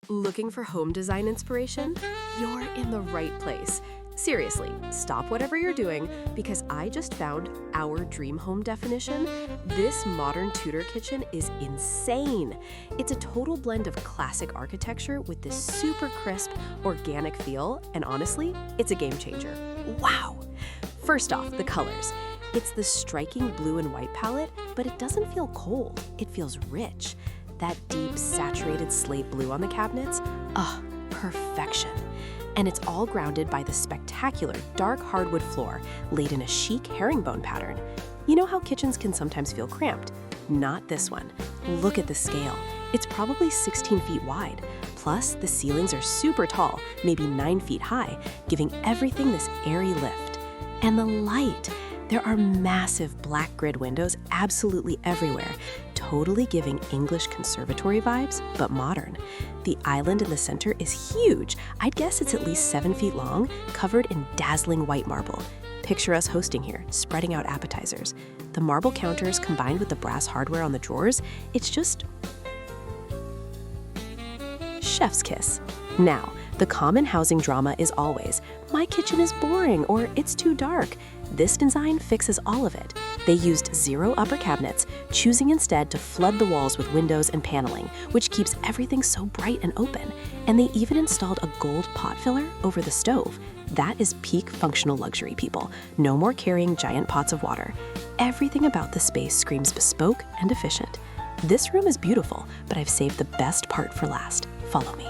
Looking for home design inspiration? You're in the right place. Seriously, stop whatever you're doing because I just found our dream home definition. This modern Tudor kitchen is insane. It's a total blend of classic architecture with this super crisp, organic feel, and honestly, it's a game changer. Wow! First off, the colors. It's the striking blue and white palette, but it doesn't feel cold. It feels rich. That deep, saturated slate blue on the cabinets, perfection. And it's all grounded by the spectacular dark hardwood floor laid in a chic herringbone pattern. You know how kitchens can sometimes feel cramped? Not this one. Look at the scale. It's probably 16 feet wide. Plus, the ceilings are super tall, maybe 9 feet high, giving everything this airy lift. And the light. There are massive black grid windows absolutely everywhere, totally giving English conservatory vibes, but modern. The island in the center is huge. I'd guess it's at least 7 feet long, covered in dazzling white marble. Picture us hosting here, spreading out appetizers. The marble counters combined with the brass hardware on the drawers, it's just chef's kiss. Now, the common housing drama is always, my kitchen is boring or it's too dark. This design fixes all of it. They used 0 upper cabinets, choosing instead to flood the walls with windows and paneling, which keeps everything so bright and open. And they even installed a gold pot filler over the stove. That is peak functional luxury, people. No more carrying giant pots of water. Everything about the space screams bespoke and efficient. This room is beautiful, but I've saved the best part for last. Follow me.